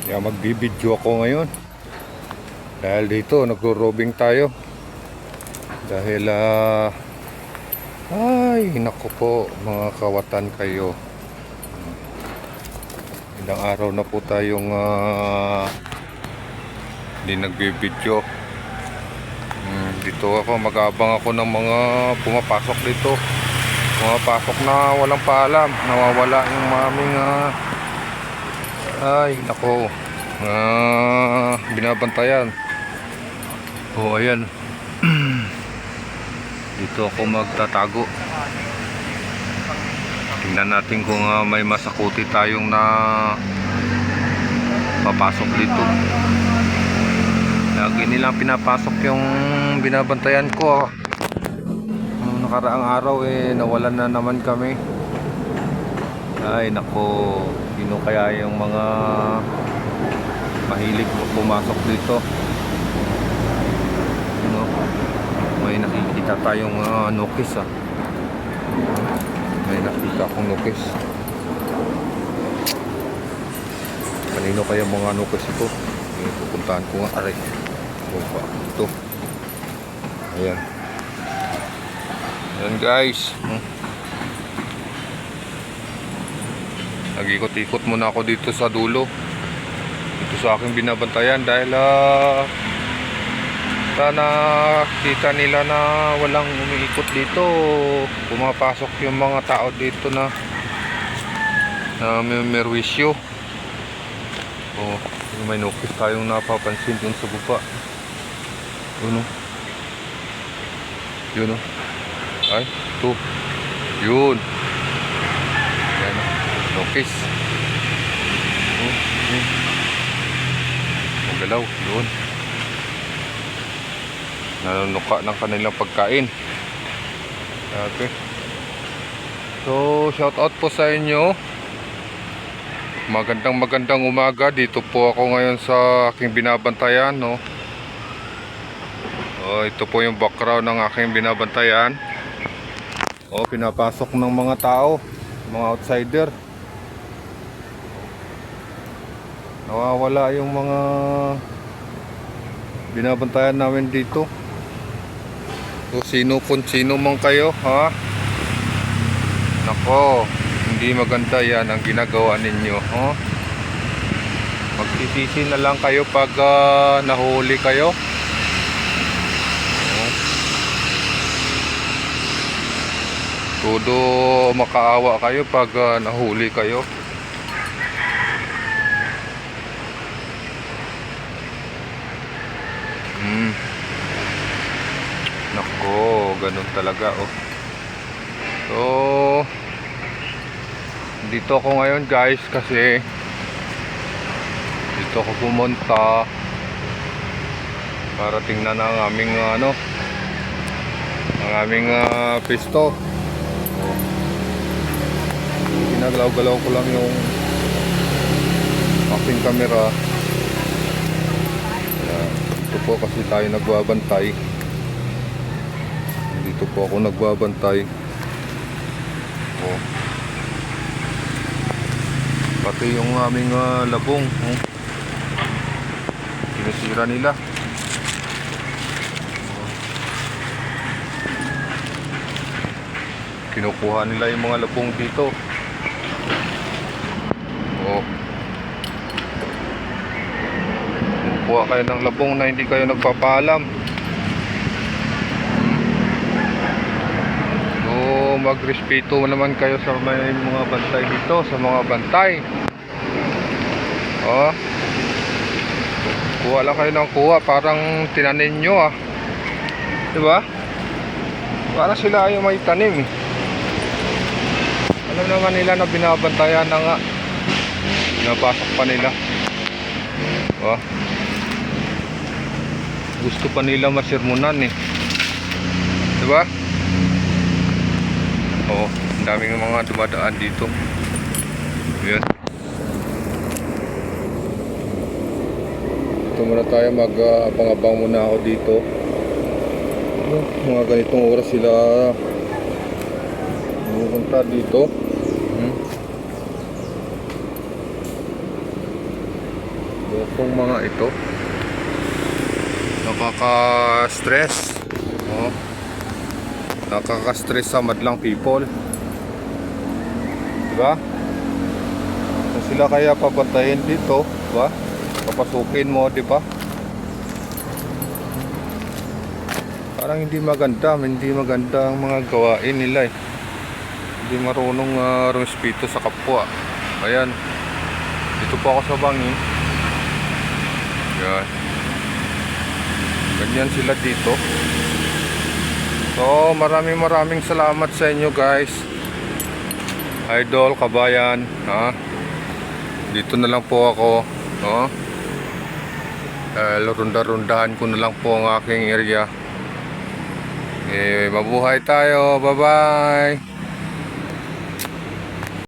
Kaya magbibideo ako ngayon. Dahil dito nagro-robing tayo. Dahil ay naku po mga kawatan kayo. Ilang araw na po tayong hindi nagbibideo. Dito ako, mag-aabang ako ng mga pumapasok dito. Pumapasok na walang paalam. Nawawala yung maming ay nako, binabantayan. Oh ayan. Dito ako magtatago. Tingnan natin kung may masakuti tayong na papasok dito. Lagi nilang pinapasok yung binabantayan ko. Nung nakaraang araw nawalan na naman kami. Ay nako, sino kaya yung mga mahilig pumasok dito? Ano? May nakikita tayong nukis May nakita akong nukis. Kanino kaya mga nukis ito? Pupuntahan ko nga. Aray. Ito. Ayan. Ayan guys. Nag-ikot-ikot muna ako dito sa dulo. Dito sa aking binabantayan dahil sana kita nila na walang umiikot dito. Pumapasok yung mga tao dito na may merwisyo. Oh, may nukis tayong napapansin dun sa baba. Yun o. Ay, ito. Yun. Yan o. Nukis. Magalaw. Yun. Nanunuka ng kanilang pagkain. Okay. So, shout out po sa inyo. Magandang umaga. Dito po ako ngayon sa aking binabantayan, no. Oh, ito po yung background ng aking binabantayan. Oh, pinapasok ng mga tao, mga outsider. Nawawala yung mga binabantayan namin dito. So, sino man kayo, ha? Nako, hindi maganda yan ang ginagawa ninyo, ha? Magsisisi na lang kayo pag nahuli kayo. Todo makaawa kayo pag nahuli kayo. Nako, ganun talaga oh. So, dito ako ngayon guys kasi dito ako pumunta para tingnan ang aming ang aming pisto. Ginagalaw-galaw ko lang yung aking camera. Dito po kasi tayo nagbabantay. Dito po ako nagbabantay. Oh. Pati yung aming labong, sinisira nila. Kinukuha nila yung mga labong dito. Oh. Kuha kayo ng labong na hindi kayo nagpapaalam. So, magrespeto naman kayo sa may mga bantay dito, sa mga bantay. Oh. Kuha lang kayo ng kuha, parang tinanin nyo diba? Para sila yung may tanim Alam naman nila na binabantayan na nga. Napasok pa nila. Oh. Gusto pa nila masirmunan diba? Oh, ang daming mga dumadaan dito. Yan. Dito muna tayo, mag-abang-abang muna ako dito. Mga ganitong oras sila pupunta dito. Lokong mga ito. Nakaka-stress. Oh. Nakaka-stress sa madlang people. Diba? Kung sila kaya papatayin dito, diba? Papasukin mo, diba? Parang hindi maganda ang mga gawain nila eh. Hindi marunong rumispeto sa kapwa. Ayan. Dito po ako sa bangin. Yan. Ganyan sila dito. So, maraming salamat sa inyo guys. Idol, kabayan, ha? Dito na lang po ako, no? Runda-rundahan ko na lang po ang aking area. Mabuhay tayo. Bye-bye.